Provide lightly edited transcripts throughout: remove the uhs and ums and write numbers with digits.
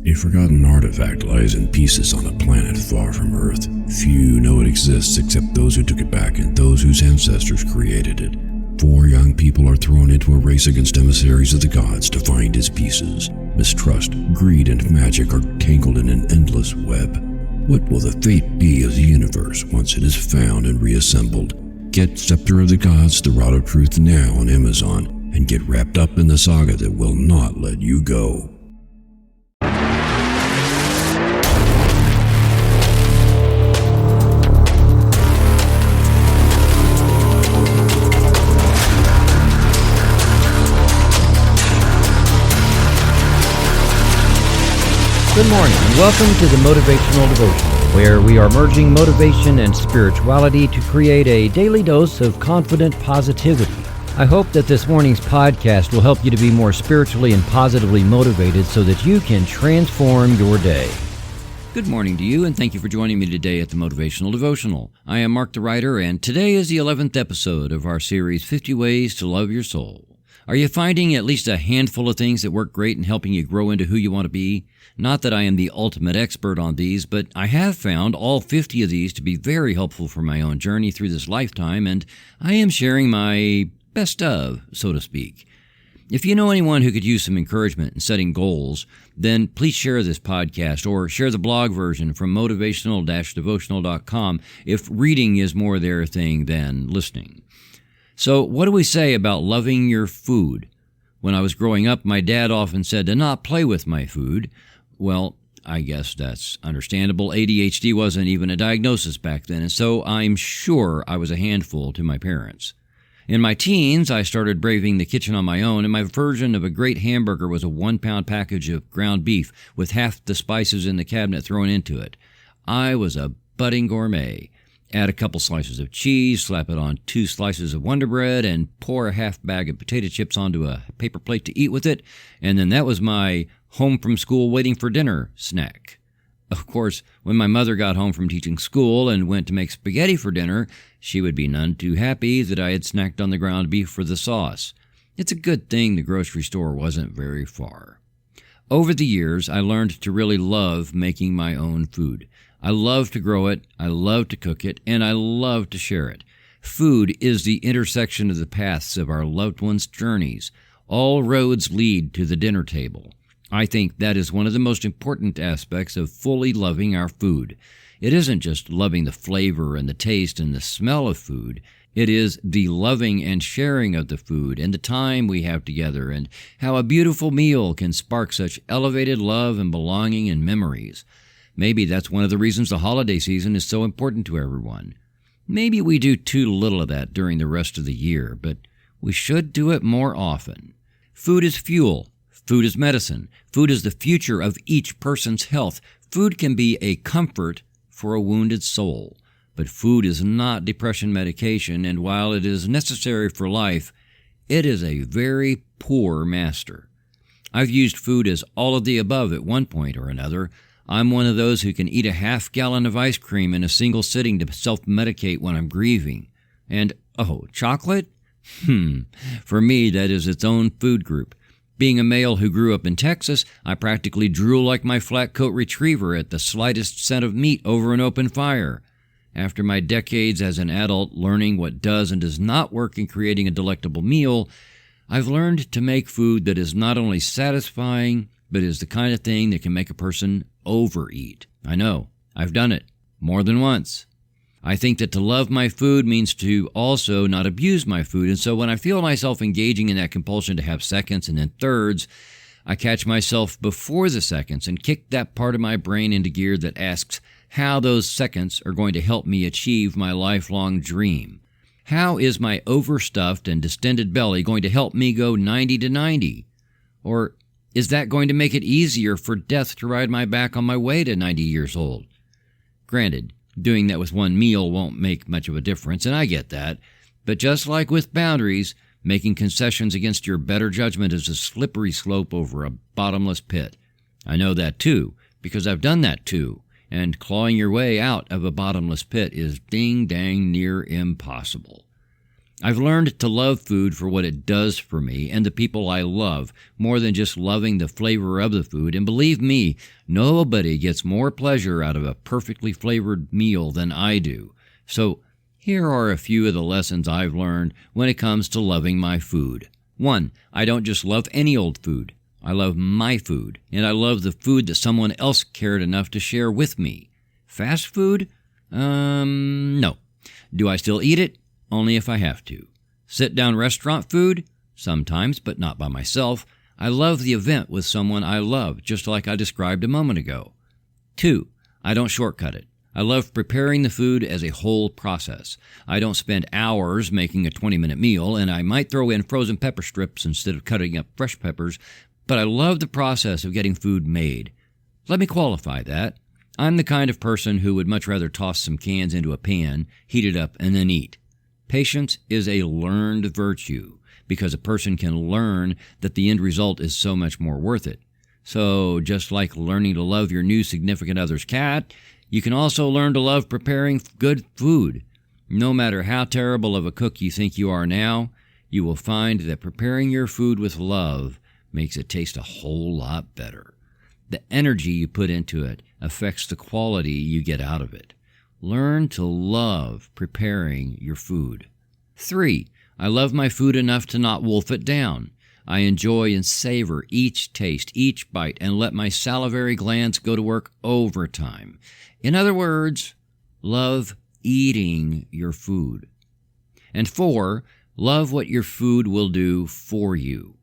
A forgotten artifact lies in pieces on a planet far from Earth. Few know it exists except those who took it back and those whose ancestors created it. 4 young people are thrown into a race against emissaries of the gods to find his pieces. Mistrust, greed, and magic are tangled in an endless web. What will the fate be of the universe once it is found and reassembled? Get Scepter of the Gods, The Rod of Truth now on Amazon, and get wrapped up in the saga that will not let you go. Good morning and welcome to the Motivational Devotional, where we are merging motivation and spirituality to create a daily dose of confident positivity. I hope that this morning's podcast will help you to be more spiritually and positively motivated so that you can transform your day. Good morning to you, and thank you for joining me today at the Motivational Devotional. I am Mark the Writer, and today is the 11th episode of our series, 50 Ways to Love Your Soul. Are you finding at least a handful of things that work great in helping you grow into who you want to be? Not that I am the ultimate expert on these, but I have found all 50 of these to be very helpful for my own journey through this lifetime, and I am sharing my best of, so to speak. If you know anyone who could use some encouragement in setting goals, then please share this podcast or share the blog version from motivational-devotional.com if reading is more their thing than listening. So what do we say about loving your food? When I was growing up, my dad often said to not play with my food. Well, I guess that's understandable. ADHD wasn't even a diagnosis back then, and so I'm sure I was a handful to my parents. In my teens, I started braving the kitchen on my own, and my version of a great hamburger was a 1-pound package of ground beef with half the spices in the cabinet thrown into it. I was a budding gourmet. Add a couple slices of cheese, slap it on 2 slices of Wonder Bread, and pour a half bag of potato chips onto a paper plate to eat with it, and then that was my home from school waiting for dinner snack. Of course, when my mother got home from teaching school and went to make spaghetti for dinner, she would be none too happy that I had snacked on the ground beef for the sauce. It's a good thing the grocery store wasn't very far. Over the years, I learned to really love making my own food. I love to grow it, I love to cook it, and I love to share it. Food is the intersection of the paths of our loved ones' journeys. All roads lead to the dinner table. I think that is one of the most important aspects of fully loving our food. It isn't just loving the flavor and the taste and the smell of food. It is the loving and sharing of the food and the time we have together and how a beautiful meal can spark such elevated love and belonging and memories. Maybe that's one of the reasons the holiday season is so important to everyone. Maybe we do too little of that during the rest of the year, but we should do it more often. Food is fuel. Food is medicine. Food is the future of each person's health. Food can be a comfort for a wounded soul. But food is not depression medication, and while it is necessary for life, it is a very poor master. I've used food as all of the above at one point or another. I'm one of those who can eat a half-gallon of ice cream in a single sitting to self-medicate when I'm grieving. And, chocolate? For me, that is its own food group. Being a male who grew up in Texas, I practically drool like my flat-coat retriever at the slightest scent of meat over an open fire. After my decades as an adult learning what does and does not work in creating a delectable meal, I've learned to make food that is not only satisfying, but is the kind of thing that can make a person overeat. I know. I've done it. More than once. I think that to love my food means to also not abuse my food, and so when I feel myself engaging in that compulsion to have seconds and then thirds, I catch myself before the seconds and kick that part of my brain into gear that asks how those seconds are going to help me achieve my lifelong dream. How is my overstuffed and distended belly going to help me go 90 to 90? Or is that going to make it easier for death to ride my back on my way to 90 years old? Granted, doing that with one meal won't make much of a difference, and I get that. But just like with boundaries, making concessions against your better judgment is a slippery slope over a bottomless pit. I know that too, because I've done that too, and clawing your way out of a bottomless pit is ding-dang near impossible. I've learned to love food for what it does for me and the people I love, more than just loving the flavor of the food. And believe me, nobody gets more pleasure out of a perfectly flavored meal than I do. So here are a few of the lessons I've learned when it comes to loving my food. 1. I don't just love any old food. I love my food, and I love the food that someone else cared enough to share with me. Fast food? No. Do I still eat it? Only if I have to. Sit-down restaurant food? Sometimes, but not by myself. I love the event with someone I love, just like I described a moment ago. 2. I don't shortcut it. I love preparing the food as a whole process. I don't spend hours making a 20-minute meal, and I might throw in frozen pepper strips instead of cutting up fresh peppers, but I love the process of getting food made. Let me qualify that. I'm the kind of person who would much rather toss some cans into a pan, heat it up, and then eat. Patience is a learned virtue because a person can learn that the end result is so much more worth it. So just like learning to love your new significant other's cat, you can also learn to love preparing good food. No matter how terrible of a cook you think you are now, you will find that preparing your food with love makes it taste a whole lot better. The energy you put into it affects the quality you get out of it. Learn to love preparing your food. 3. I love my food enough to not wolf it down. I enjoy and savor each taste, each bite, and let my salivary glands go to work overtime. In other words, love eating your food. And 4, love what your food will do for you.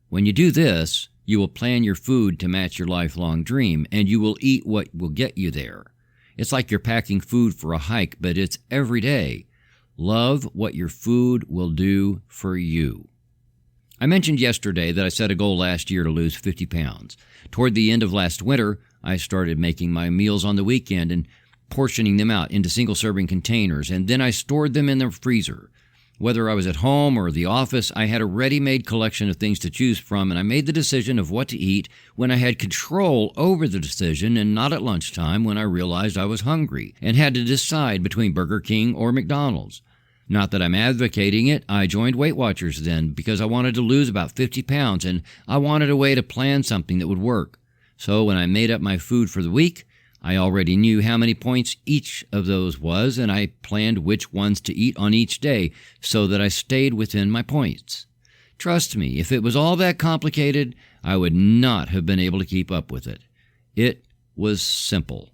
When you do this, you will plan your food to match your lifelong dream, and you will eat what will get you there. It's like you're packing food for a hike, but it's every day. Love what your food will do for you. I mentioned yesterday that I set a goal last year to lose 50 pounds. Toward the end of last winter, I started making my meals on the weekend and portioning them out into single-serving containers, and then I stored them in the freezer. Whether I was at home or the office, I had a ready-made collection of things to choose from, and I made the decision of what to eat when I had control over the decision and not at lunchtime when I realized I was hungry and had to decide between Burger King or McDonald's. Not that I'm advocating it, I joined Weight Watchers then because I wanted to lose about 50 pounds and I wanted a way to plan something that would work. So when I made up my food for the week, I already knew how many points each of those was, and I planned which ones to eat on each day so that I stayed within my points. Trust me, if it was all that complicated, I would not have been able to keep up with it. It was simple.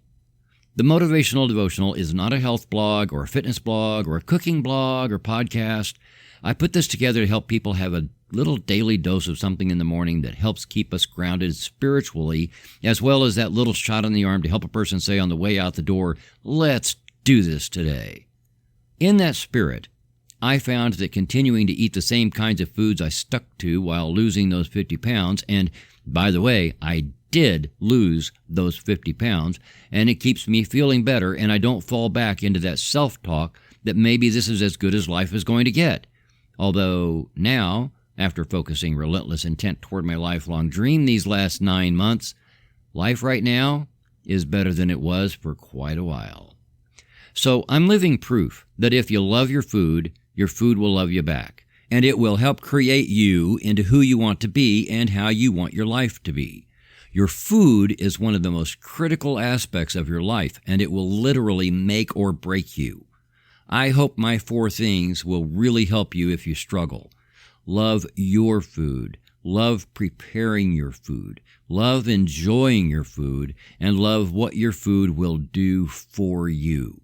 The Motivational Devotional is not a health blog or a fitness blog or a cooking blog or podcast. I put this together to help people have a little daily dose of something in the morning that helps keep us grounded spiritually, as well as that little shot in the arm to help a person say on the way out the door, let's do this today. In that spirit, I found that continuing to eat the same kinds of foods I stuck to while losing those 50 pounds, and by the way, I did lose those 50 pounds, and it keeps me feeling better, and I don't fall back into that self-talk that maybe this is as good as life is going to get. Although now, after focusing relentless intent toward my lifelong dream these last 9 months, life right now is better than it was for quite a while. So I'm living proof that if you love your food will love you back, and it will help create you into who you want to be and how you want your life to be. Your food is one of the most critical aspects of your life, and it will literally make or break you. I hope my 4 things will really help you if you struggle. Love your food. Love preparing your food. Love enjoying your food. And love what your food will do for you.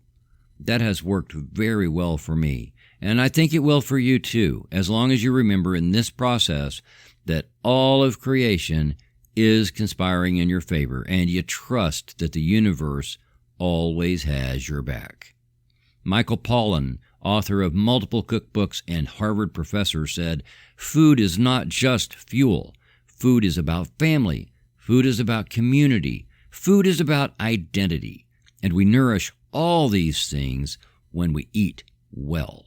That has worked very well for me. And I think it will for you too, as long as you remember in this process that all of creation is conspiring in your favor, and you trust that the universe always has your back. Michael Pollan, author of multiple cookbooks and Harvard professor, said, "Food is not just fuel. Food is about family. Food is about community. Food is about identity. And we nourish all these things when we eat well."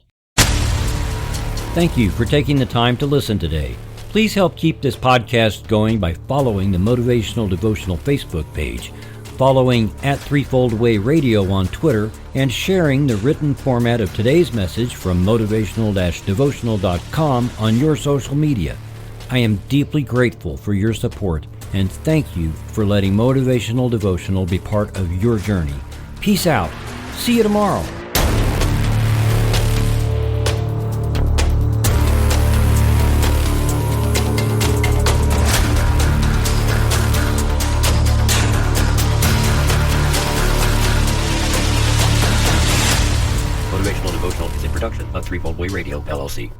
Thank you for taking the time to listen today. Please help keep this podcast going by following the Motivational Devotional Facebook page. following at Threefold Way Radio on Twitter, and sharing the written format of today's message from motivational-devotional.com on your social media. I am deeply grateful for your support, and thank you for letting Motivational Devotional be part of your journey. Peace out. See you tomorrow. Motivational Devotional is a production of Threefold Way Radio, LLC.